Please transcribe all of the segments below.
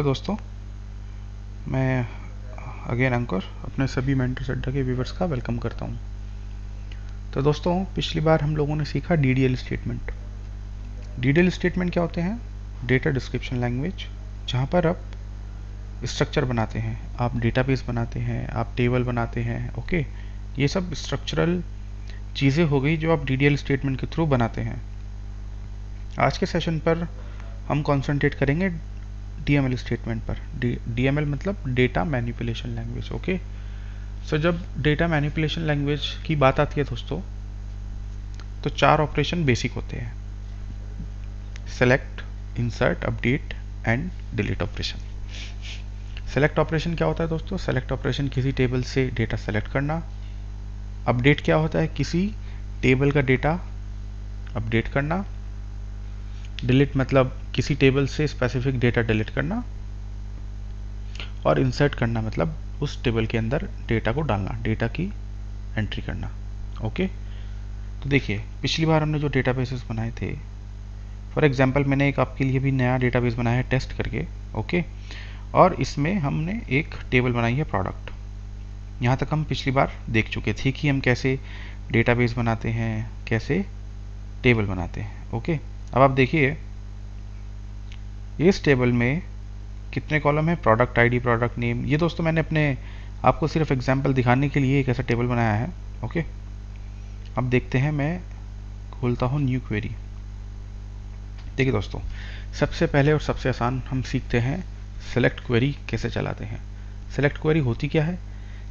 दोस्तों, मैं अगेन अंकुर अपने सभी मेंटर्स अड्डा के व्यूवर्स का वेलकम करता हूं। तो दोस्तों, पिछली बार हम लोगों ने सीखा डीडीएल स्टेटमेंट। डीडीएल स्टेटमेंट क्या होते हैं? डेटा डिस्क्रिप्शन लैंग्वेज, जहां पर आप स्ट्रक्चर बनाते हैं, आप डेटाबेस बनाते हैं, आप टेबल बनाते हैं। ओके, ये सब स्ट्रक्चरल चीज़ें हो गई जो आप डीडीएल स्टेटमेंट के थ्रू बनाते हैं। आज के सेशन पर हम कॉन्सेंट्रेट करेंगे डीएमएल स्टेटमेंट पर। डीएमएल मतलब डेटा मैनिपुलेशन लैंग्वेज। ओके, सो जब डेटा मैनिपुलेशन लैंग्वेज की बात आती है दोस्तों, तो 4 ऑपरेशन बेसिक होते हैं: select, insert, update and delete operation. Select operation क्या होता है दोस्तों? सेलेक्ट ऑपरेशन किसी टेबल से डेटा सेलेक्ट करना। अपडेट क्या होता है? किसी टेबल का डेटा अपडेट करना। डिलीट मतलब किसी टेबल से स्पेसिफिक डेटा डिलीट करना। और इंसर्ट करना मतलब उस टेबल के अंदर डेटा को डालना, डेटा की एंट्री करना। ओके, तो देखिए, पिछली बार हमने जो डेटाबेसेस बनाए थे, फॉर एग्जांपल मैंने एक आपके लिए भी नया डेटाबेस बनाया है टेस्ट करके। ओके, और इसमें हमने एक टेबल बनाई है प्रोडक्ट। यहाँ तक हम पिछली बार देख चुके थे कि हम कैसे डेटाबेस बनाते हैं, कैसे टेबल बनाते हैं। ओके, अब आप देखिए इस टेबल में कितने कॉलम है? Product ID, product name. ये दोस्तों मैंने अपने आपको सिर्फ एग्जांपल दिखाने के लिए एक ऐसा टेबल बनाया है। ओके, अब देखते हैं, मैं खोलता हूँ न्यू क्वेरी। देखिए दोस्तों, सबसे पहले और सबसे आसान हम सीखते हैं सेलेक्ट क्वेरी कैसे चलाते हैं। सेलेक्ट क्वेरी होती क्या है?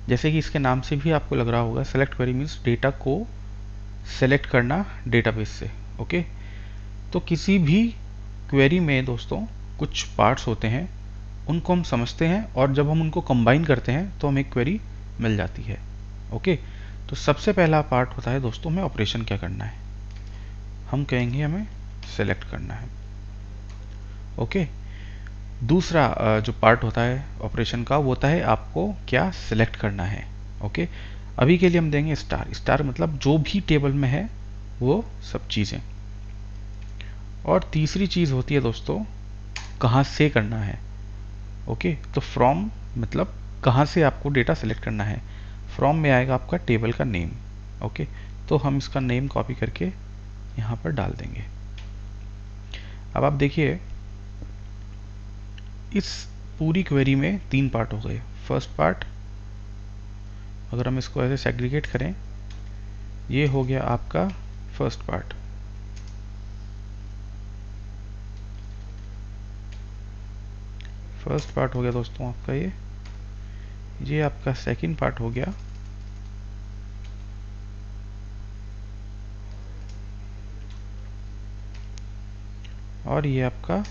जैसे कि इसके नाम से भी आपको लग रहा होगा, सेलेक्ट क्वेरी मीन्स डेटा को सेलेक्ट करना डेटाबेस से। ओके, तो किसी भी क्वेरी में दोस्तों कुछ पार्ट्स होते हैं, उनको हम समझते हैं और जब हम उनको कंबाइन करते हैं तो हमें एक क्वेरी मिल जाती है। ओके, तो सबसे पहला पार्ट होता है दोस्तों, हमें ऑपरेशन क्या करना है। हम कहेंगे हमें सेलेक्ट करना है। ओके, दूसरा जो पार्ट होता है ऑपरेशन का, वो होता है आपको क्या सेलेक्ट करना है। ओके, अभी के लिए हम देंगे स्टार। स्टार मतलब जो भी टेबल में है वो सब चीज़ें। और तीसरी चीज़ होती है दोस्तों, कहाँ से करना है। ओके, तो फ्रॉम मतलब कहाँ से आपको डेटा सेलेक्ट करना है। फ्रॉम में आएगा आपका टेबल का नेम। ओके, तो हम इसका नेम कॉपी करके यहाँ पर डाल देंगे। अब आप देखिए, इस पूरी क्वेरी में 3 पार्ट हो गए। फर्स्ट पार्ट, अगर हम इसको ऐसे सेग्रीगेट करें, ये हो गया आपका फर्स्ट पार्ट। फर्स्ट पार्ट हो गया दोस्तों आपका ये आपका सेकंड पार्ट हो गया। और ये आपका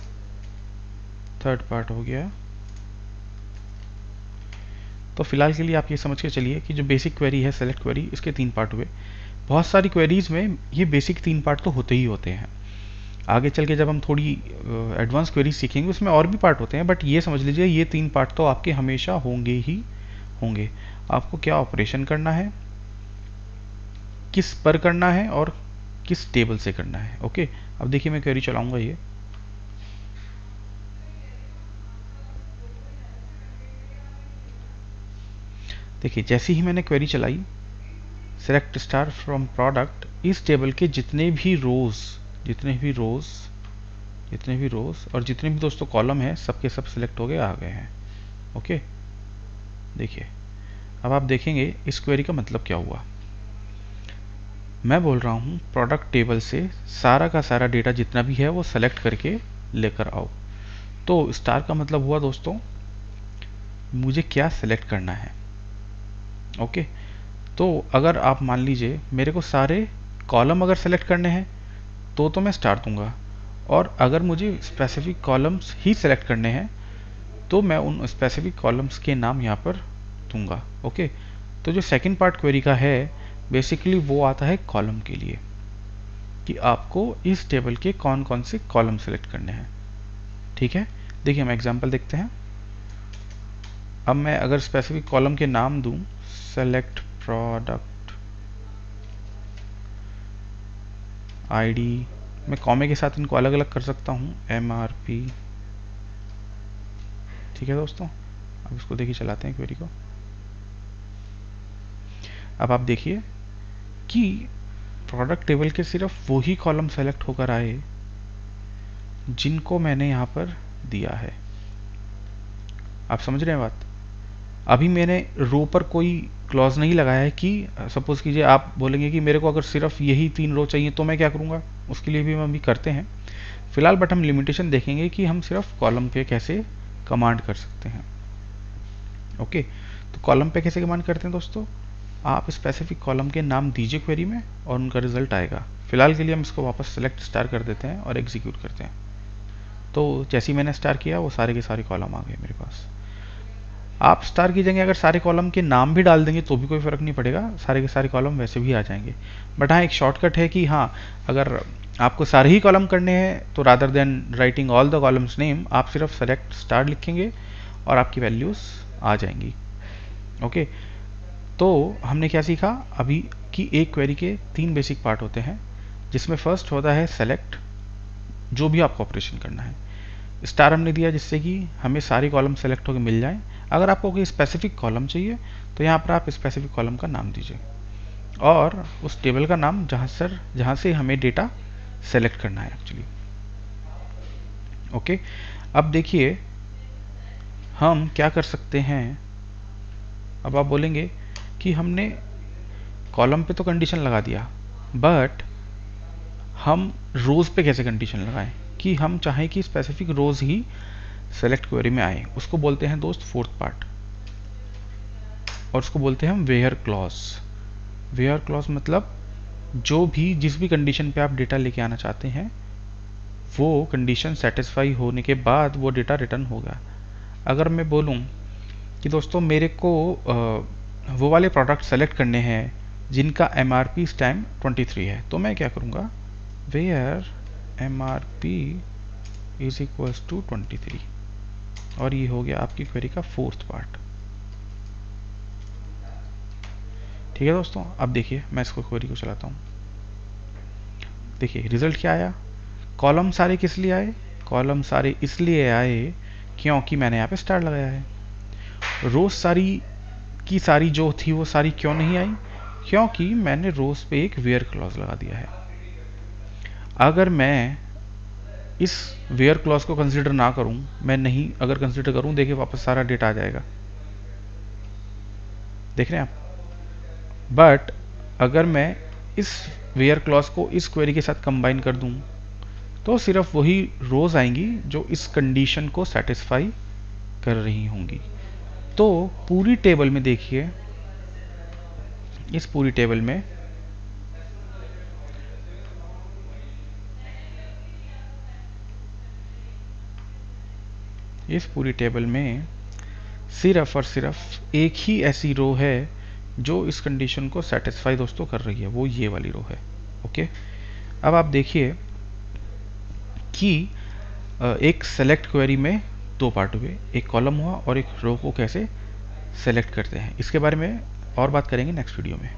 थर्ड पार्ट हो गया। तो फिलहाल के लिए आप ये समझ के चलिए कि जो बेसिक क्वेरी है सेलेक्ट क्वेरी, इसके 3 पार्ट हुए। बहुत सारी क्वेरीज में ये बेसिक 3 पार्ट तो होते ही होते हैं। आगे चल के जब हम थोड़ी एडवांस क्वेरी सीखेंगे उसमें और भी पार्ट होते हैं, बट ये समझ लीजिए ये 3 पार्ट तो आपके हमेशा होंगे ही होंगे। आपको क्या ऑपरेशन करना है, किस पर करना है और किस टेबल से करना है। ओके, अब देखिए मैं क्वेरी चलाऊंगा ये। देखिए, जैसे ही मैंने क्वेरी चलाई, सेलेक्ट स्टार फ्रॉम प्रोडक्ट, इस टेबल के जितने भी रोज और जितने भी दोस्तों कॉलम है, सबके सब सिलेक्ट हो गए, आ गए हैं। ओके, देखिए, अब आप देखेंगे इस क्वेरी का मतलब क्या हुआ। मैं बोल रहा हूँ प्रोडक्ट टेबल से सारा का सारा डेटा जितना भी है वो सेलेक्ट करके लेकर आओ। तो स्टार का मतलब हुआ दोस्तों, मुझे क्या सेलेक्ट करना है। ओके, तो अगर आप मान लीजिए मेरे को सारे कॉलम अगर सेलेक्ट करने हैं तो मैं स्टार दूंगा, और अगर मुझे स्पेसिफिक कॉलम्स ही सेलेक्ट करने हैं तो मैं उन स्पेसिफिक कॉलम्स के नाम यहाँ पर दूंगा। ओके, तो जो सेकंड पार्ट क्वेरी का है बेसिकली वो आता है कॉलम के लिए, कि आपको इस टेबल के कौन कौन से कॉलम सेलेक्ट करने हैं। ठीक है, देखिए हम एग्जांपल देखते हैं। अब मैं अगर स्पेसिफिक कॉलम के नाम दूं, सेलेक्ट प्रोडक्ट आईडी, मैं कॉमे के साथ इनको अलग अलग कर सकता हूँ, MRP ठीक है दोस्तों, अब इसको देखिए, चलाते हैं क्वेरी को। अब आप देखिए कि प्रोडक्ट टेबल के सिर्फ वही कॉलम सेलेक्ट होकर आए जिनको मैंने यहाँ पर दिया है। आप समझ रहे हैं बात? अभी मैंने रो पर कोई क्लॉज नहीं लगाया है कि सपोज कीजिए आप बोलेंगे कि मेरे को अगर सिर्फ यही 3 रो चाहिए तो मैं क्या करूँगा, उसके लिए भी हम अभी करते हैं। फिलहाल बट हम लिमिटेशन देखेंगे कि हम सिर्फ कॉलम पे कैसे कमांड कर सकते हैं। ओके, तो कॉलम पे कैसे कमांड करते हैं दोस्तों, आप स्पेसिफिक कॉलम के नाम दीजिए क्वेरी में और उनका रिजल्ट आएगा। फिलहाल के लिए हम इसको वापस सेलेक्ट स्टार कर देते हैं और एग्जीक्यूट करते हैं। तो जैसे ही मैंने स्टार किया वो सारे के सारे कॉलम आ गए मेरे पास। आप स्टार कीजिएंगे, अगर सारे कॉलम के नाम भी डाल देंगे तो भी कोई फ़र्क नहीं पड़ेगा, सारे के सारे कॉलम वैसे भी आ जाएंगे। बट हाँ, एक शॉर्टकट है कि हाँ, अगर आपको सारे ही कॉलम करने हैं तो rather than writing all the columns name, आप सिर्फ सेलेक्ट स्टार लिखेंगे और आपकी वैल्यूज़ आ जाएंगी। ओके, तो हमने क्या सीखा अभी कि एक क्वेरी के 3 बेसिक पार्ट होते हैं, जिसमें फर्स्ट होता है सेलेक्ट, जो भी आपको ऑपरेशन करना है। स्टार हमने दिया जिससे कि हमें सारे कॉलम सेलेक्ट होकर मिल जाएं। अगर आपको कोई स्पेसिफिक कॉलम चाहिए तो यहाँ पर आप स्पेसिफिक कॉलम का नाम दीजिए और उस टेबल का नाम जहाँ से हमें डेटा सेलेक्ट करना है एक्चुअली। ओके, अब देखिए हम क्या कर सकते हैं। अब आप बोलेंगे कि हमने कॉलम पे तो कंडीशन लगा दिया, बट हम रोज पे कैसे कंडीशन लगाएं कि हम चाहें कि स्पेसिफिक रोज ही सेलेक्ट क्वेरी में आए। उसको बोलते हैं दोस्त फोर्थ पार्ट, और उसको बोलते हैं हम वेयर क्लॉज। वेयर क्लॉज मतलब जो भी जिस भी कंडीशन पे आप डेटा लेके आना चाहते हैं वो कंडीशन सेटिस्फाई होने के बाद वो डेटा रिटर्न होगा। अगर मैं बोलूँ कि दोस्तों मेरे को वो वाले प्रोडक्ट सेलेक्ट करने हैं जिनका MRP इस टाइम 23 है, तो मैं क्या करूँगा, where MRP is equals to 23, और ये हो गया आपकी क्वेरी का फोर्थ पार्ट। ठीक है दोस्तों, अब देखिए मैं इसको क्वेरी को चलाता हूँ। देखिए रिजल्ट क्या आया। कॉलम सारे किस लिए आए, कॉलम सारे इसलिए आए क्योंकि मैंने यहाँ पे स्टार लगाया है। रोज सारी की सारी जो थी वो सारी क्यों नहीं आई, क्योंकि मैंने रोज पे एक वेयर क्लॉज लगा दिया है। अगर मैं इस वेयर क्लॉज को कंसीडर ना करूं, मैं नहीं अगर कंसीडर करूं, देखिए वापस सारा डेटा आ जाएगा, देख रहे हैं आप। बट अगर मैं इस वेयर क्लॉज को इस क्वेरी के साथ कंबाइन कर दूं तो सिर्फ वही रोज आएंगी जो इस कंडीशन को सेटिस्फाई कर रही होंगी। तो पूरी टेबल में देखिए, इस पूरी टेबल में सिर्फ और सिर्फ एक ही ऐसी रो है जो इस कंडीशन को सेटिस्फाई दोस्तों कर रही है, वो ये वाली रो है। ओके, अब आप देखिए कि एक सेलेक्ट क्वेरी में 2 पार्ट हुए, एक कॉलम हुआ और एक रो को कैसे सेलेक्ट करते हैं। इसके बारे में और बात करेंगे नेक्स्ट वीडियो में।